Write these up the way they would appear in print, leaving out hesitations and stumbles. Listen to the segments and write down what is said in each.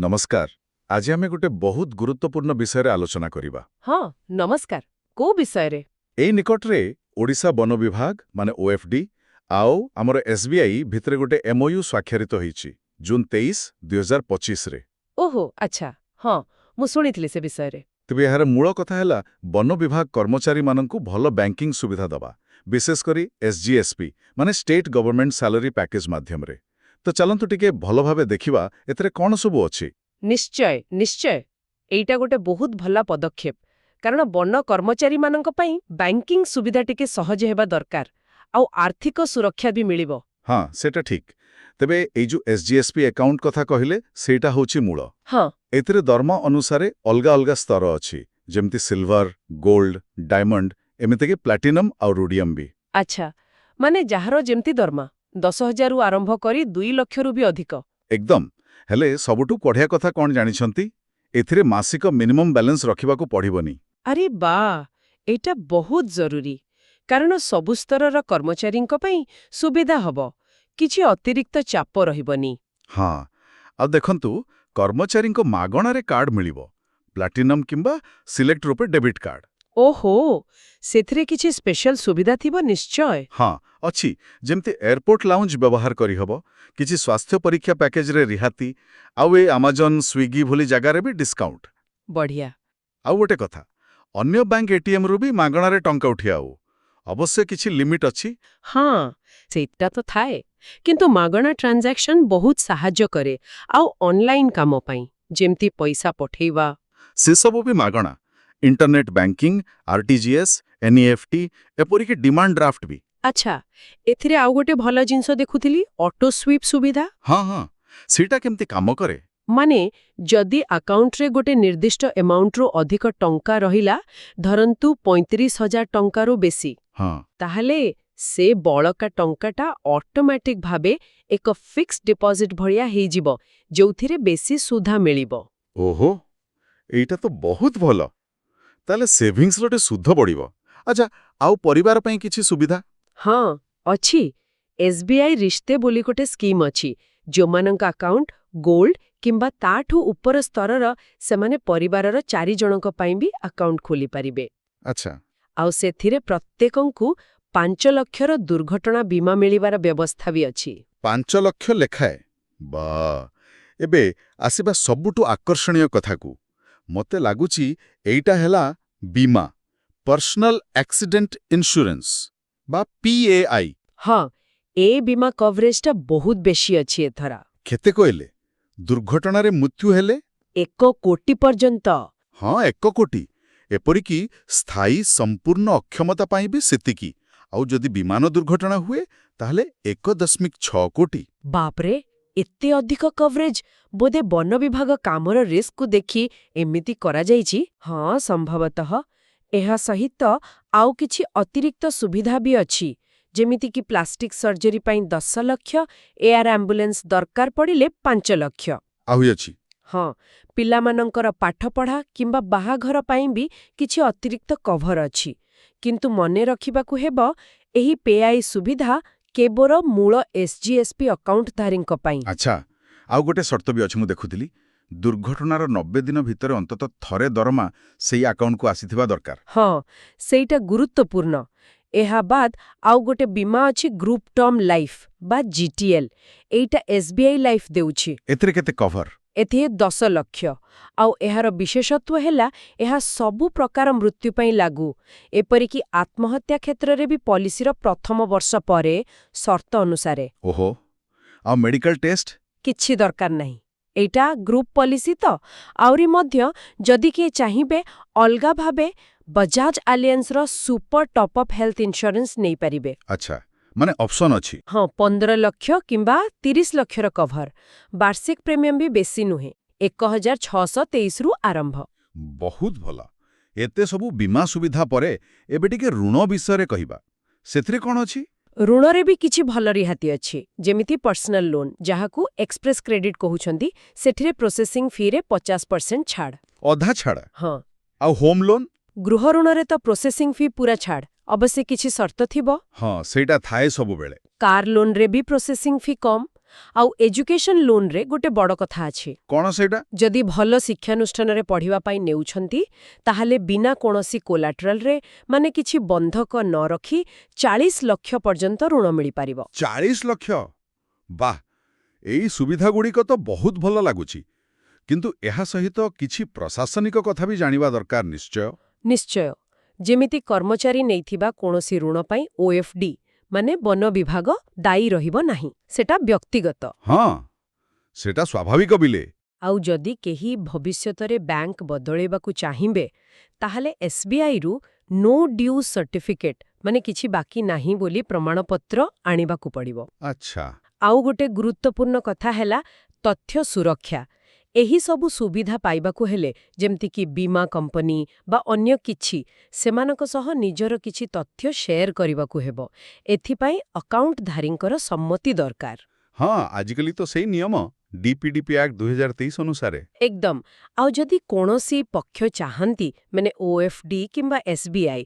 नमस्कार। आज आमे गोटे बहुत गुरुत्वपूर्ण विषय रे आलोचना करिबा। हाँ नमस्कार को विषय रे एई निकटरे ओडिशा वन विभाग माने ओएफडी आओ हमर एसबीआई भितरे गोटे एमओयू स्वाक्षरित होईची जून 23, 2025 रे। ओहो अच्छा हाँ मु शुणिथिली से विषय रे। तेबे एहार मूल कथा हैला वन विभाग कर्मचारी माननकु भलो बैंकिंग सुविधा दबा, विशेष करी एसजीएसपी माने स्टेट गवर्नमेंट सैलरी पैकेज माध्यम रे। तो चलंतु टिके भलो भाबे देखिबा एतरे कोन सबु अछि। निश्चय निश्चय एइटा गोटे बहुत भला पदक्षेप कारण वन कर्मचारी मानक पई बैंकिंग सुविधा टिके सहज हेबा दरकार आउ आर्थिक सुरक्षा भी मिलिबो। हाँ सेटा ठीक। तेबे एई जो एसजीएसपी अकाउंट कथा कहिले सेटा होची मूल। हाँ एथिरे दरमा अनुसारे अलगा अलगा स्तर अछि, जेमति सिल्वर, गोल्ड, डायमंड एमिते के प्लैटिनम और रोडियम भी। अच्छा माने जहारो जेमती दरमा 10,000 रु आरंभ करी 2 लाख रु भी अधिक। एकदम। हेले सबुठु पढ़िया कथा कोन जानिछंती, एथिरे मासिक मिनिमम बैलेंस रखिबाकू पड़िबनी। अरे बा एटा बहुत जरूरी कारण सबु स्तरर कर्मचारींक पई सुविधा हबो किछि अतिरिक्त चाप रहिबनी। हाँ आ देखंतु कर्मचारी को मागणा रे कार्ड मिलिबो, प्लैटिनम किंबा सिलेक्ट रुपे डेबिट कार्ड। ओहो सेथिरे किछि स्पेशल सुविधा थिबो निश्चय। हाँ अछि, जेमति एयरपोर्ट लाउंज व्यवहार करी हबो, किछि स्वास्थ्य परीक्षा पैकेज रे रिहाती आउ ए अमेज़न स्विगी भली जगह रे भी डिस्काउंट। बढ़िया। आउ गोटे कथा, अन्य बैंक एटीएम रु भी मागणा रे टंका उठियाउ, अवश्य किछि लिमिट अछि। हाँ सेटा तो थाए किंतु मागणा ट्रांजैक्शन बहुत साहाय्य करे आउ ऑनलाइन काम पई जेमती पैसा पठेइबा से सब भी मागणा। इंटरनेट बैंकिंग, आरटीजीएस, एनईएफटी एपरि के डिमांड ड्राफ्ट भी। अच्छा एथिरे आउ गोटे भलो जिंस देखुथिली ऑटो स्वीप सुविधा। हाँ हाँ सेटा केमती काम करे माने जदि अकाउंट रे गोटे निर्दिष्ट अमाउंट रो अधिक टंका रहिला धरंतु 35,000 टंका रो बेसी, हाँ ताहले से बळका टंकाटा ऑटोमेटिक भाबे एक फिक्स डिपॉजिट भरिया हेजिबो जोथिरे बेसी सुधा मिलिबो। ओहो एटा तो बहुत भलो। ताले सेविंग्स रोटे सुध बढ़िबो। अच्छा आउ परिवार पई किछि सुविधा। हाँ अछि एसबीआई रिश्ते बोली गोटे स्कीम अछि जो मानक अकाउंट गोल्ड किंबा ताठू ऊपर स्तरर सेमाने परिवारर 4 जनक पई भी अकाउंट खोली परिबे। अच्छा आउ सेथिरे प्रत्येकंकु 5 लक्षर दुर्घटना बीमा मिलिबार व्यवस्था भी अछि। 5 लाख लेखाए बा। एबे आसीबा सबुटु आकर्षणीय कथाकू। मते लागुची एइटा हेला बीमा, पर्सनल एक्सीडेंट इंश्योरेंस बा पीएआई। हाँ ए बीमा कवरेजटा बहुत बेशी अछि एथरा। केते कहले दुर्घटना रे मृत्यु हेले 1 कोटी पर्यंत। हाँ 1 कोटी एपरि की स्थायी संपूर्ण अक्षमता पाई भी सेतिकी। आउ जदि विमान दुर्घटना हुए ताहले 1.6 कोटी। बापरे एते अधिक कवरेज बोधे वन विभाग कामर रिस्क को देखि एमिति करा जाइछि। हाँ संभवतः एहा सहित आउ किछि अतिरिक्त सुविधा भी अछि जेमिति कि प्लास्टिक सर्जरी पई 10 लाख, एयर एम्बुलेंस दरकार पड़िले 5 लाख। आहुई अछि। हाँ पिलामानंकर पाठ पढ़ा किंबा बाहाघर पई भी किछि अतिरिक्त कभर अछि किंतु मने रखिबाकू हेबो एही पेआई सुविधा केवल मूल एसजीएसपी अकाउंट धारींक पई। अच्छा आउ गोटे शर्त भी अछि मु देखुथिली, दुर्घटनार 90 दिन भितर अंतत थरे दरमा सेही अकाउंट को आसीथिबा दरकार। हाँ सेटा गुरुत्वपूर्ण। एहा बाद आउ गोटे बीमा अछि ग्रुप टर्म लाइफ बा जीटीएल। एइटा एसबीआई लाइफ देउछि। एथिरे केते कभर? एथे 10 लाख आउ एहार विशेषत्व हेला एहा सबु प्रकार मृत्यु पई लागू, एपरि कि आत्महत्या क्षेत्र रे भी पॉलिसीर प्रथम वर्ष परे शर्त अनुसारे। ओहो आ मेडिकल टेस्ट किछि दरकार नाही। एटा ग्रुप पॉलिसी तो आउरी मध्य जदि के चाहिबे अलगा भाबे बजाज अलायंस रो super top up health insurance नै परिबे। अच्छा माने ऑप्शन अछि। हाँ 15 लाख किंबा 30 लाख रो कभर। वार्षिक प्रीमियम भी बेसी नुहे 1623 रु आरंभ। बहुत भला। एते सबु बीमा सुविधा परे एबे टिके ऋण विषय कहिबा। सेथिरे कोन अछि? ऋण रे भी किछि भल रिहाती अछि जेमिति पर्सनल लोन जहाकू एक्सप्रेस क्रेडिट कहउछंती सेठिरे प्रोसेसिंग फी रे 50% छाड़। अधा छाड़? हाँ। आ होम लोन? गृह ऋण रे तो प्रोसेसिंग फी पूरा छाड़, अवश्य किछि शर्त थिबो। हाँ सेटा थाए सबु बेले। कार लोन रे भी प्रोसेसिंग फी कम ଆଉ ଏଜୁକେସନ ଲୋନରେ ଗୋଟେ ବଡ଼ କଥା ଅଛି। କ'ଣ ସେଇଟା? ଯଦି ଭଲ ଶିକ୍ଷାନୁଷ୍ଠାନରେ ପଢ଼ିବା ପାଇଁ ନେଉଛନ୍ତି ତାହେଲେ ବିନା କୌଣସି କୋଲାଟରାଲରେ ମାନେ କିଛି ବନ୍ଧକ ନ ରଖି 40 ଲକ୍ଷ ପର୍ଯ୍ୟନ୍ତ ଋଣ ମିଳିପାରିବ। 40 ଲକ୍ଷ? ବାଃ, ଏଇ ସୁବିଧାଗୁଡ଼ିକ ତ ବହୁତ ଭଲ ଲାଗୁଛି। କିନ୍ତୁ ଏହା ସହିତ କିଛି ପ୍ରଶାସନିକ କଥା ବି ଜାଣିବା ଦରକାର ନିଶ୍ଚୟ। ନିଶ୍ଚୟ। ଯେମିତି କର୍ମଚାରୀ ନେଇଥିବା କୌଣସି ଋଣ ପାଇଁ OFD ମାନେ ବନ ବିଭାଗ ଦାୟୀ ରହିବ ନାହିଁ, ସେଟା ବ୍ୟକ୍ତିଗତ। ହଁ, ସେଟା ସ୍ୱାଭାବିକ ବିଲେ। ଆଉ ଯଦି କେହି ଭବିଷ୍ୟତରେ ବ୍ୟାଙ୍କ ବଦଳେଇବାକୁ ଚାହିଁବେ ତାହେଲେ SBIରୁ ନୋ ଡ୍ୟୁ ସର୍ଟିଫିକେଟ୍ ମାନେ କିଛି ବାକି ନାହିଁ ବୋଲି ପ୍ରମାଣପତ୍ର ଆଣିବାକୁ ପଡ଼ିବ। ଆଚ୍ଛା। ଆଉ ଗୋଟେ ଗୁରୁତ୍ୱପୂର୍ଣ୍ଣ କଥା ହେଲା ତଥ୍ୟ ସୁରକ୍ଷା। ଏହି ସବୁ ସୁବିଧା ପାଇବାକୁ ହେଲେ ଯେମିତିକି ବୀମା କମ୍ପାନୀ ବା ଅନ୍ୟ କିଛି ସେମାନଙ୍କ ସହ ନିଜର କିଛି ତଥ୍ୟ ସେୟାର କରିବାକୁ ହେବ। ଏଥିପାଇଁ ଆକାଉଣ୍ଟଧାରୀଙ୍କର ସମ୍ମତି ଦରକାର। ହଁ, ଆଜିକାଲି ତ ସେଇ ନିୟମ DPDP ଆକ୍ଟ 2023 ଅନୁସାରେ। ଏକଦମ। ଆଉ ଯଦି କୌଣସି ପକ୍ଷ ଚାହାନ୍ତି ମାନେ OFD କିମ୍ବା SBI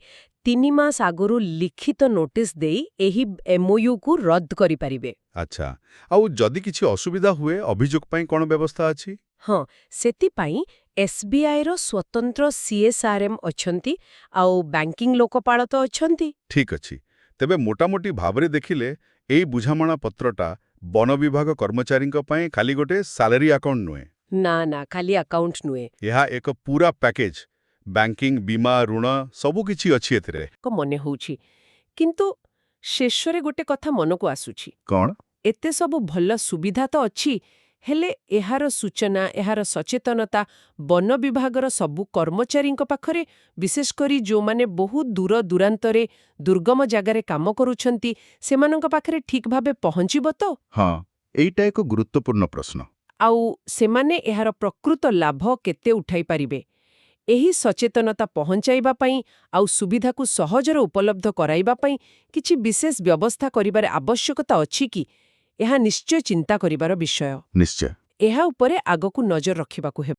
3 ମାସ ଆଗରୁ ଲିଖିତ ନୋଟିସ୍ ଦେଇ ଏହି MOUକୁ ରଦ୍ଦ କରିପାରିବେ। ଆଚ୍ଛା, ଆଉ ଯଦି କିଛି ଅସୁବିଧା ହୁଏ ଅଭିଯୋଗ ପାଇଁ କ'ଣ ବ୍ୟବସ୍ଥା ଅଛି? ହଁ, ସେଥିପାଇଁ SBIର ସ୍ୱତନ୍ତ୍ର CSRM ଅଛନ୍ତି, ଆଉ ବ୍ୟାଙ୍କିଂ ଲୋକପାଳ ତ ଅଛନ୍ତି। ଠିକ୍ ଅଛି। ତେବେ ମୋଟାମୋଟି ଭାବରେ ଦେଖିଲେ ଏଇ ବୁଝାମଣା ପତ୍ରଟା ବନ ବିଭାଗ କର୍ମଚାରୀଙ୍କ ପାଇଁ ଖାଲି ଗୋଟେ ସାଲାରୀ ଆକାଉଣ୍ଟ ନୁହେଁ। ନା, ଖାଲି ଆକାଉଣ୍ଟ ନୁହେଁ। ଏହା ଏକ ପୁରା ପ୍ୟାକେଜ। ବ୍ୟାଙ୍କିଂ, ବୀମା, ଋଣ ସବୁ କିଛି ଅଛି ଏଥିରେ। ମନେ ହେଉଛି। କିନ୍ତୁ ଶେଷରେ ଗୋଟେ କଥା ମନକୁ ଆସୁଛି। କ'ଣ? ଏତେ ସବୁ ଭଲ ସୁବିଧା ତ ଅଛି, ହେଲେ ଏହାର ସୂଚନା, ଏହାର ସଚେତନତା ବନ ବିଭାଗର ସବୁ କର୍ମଚାରୀଙ୍କ ପାଖରେ, ବିଶେଷ କରି ଯେଉଁମାନେ ବହୁତ ଦୂର ଦୂରାନ୍ତରେ ଦୁର୍ଗମ ଜାଗାରେ କାମ କରୁଛନ୍ତି, ସେମାନଙ୍କ ପାଖରେ ଠିକ୍ ଭାବେ ପହଞ୍ଚିବ ତ? ହଁ, ଏଇଟା ଏକ ଗୁରୁତ୍ୱପୂର୍ଣ୍ଣ ପ୍ରଶ୍ନ। ଆଉ ସେମାନେ ଏହାର ପ୍ରକୃତ ଲାଭ କେତେ ଉଠାଇ ପାରିବେ? ଏହି ସଚେତନତା ପହଞ୍ଚାଇବା ପାଇଁ ଆଉ ସୁବିଧାକୁ ସହଜରେ ଉପଲବ୍ଧ କରାଇବା ପାଇଁ କିଛି ବିଶେଷ ବ୍ୟବସ୍ଥା କରିବାର ଆବଶ୍ୟକତା ଅଛି କି? ଏହା ନିଶ୍ଚୟ ଚିନ୍ତା କରିବାର ବିଷୟ। ନିଶ୍ଚୟ। ଏହା ଉପରେ ଆଗକୁ ନଜର ରଖିବାକୁ ହେବ।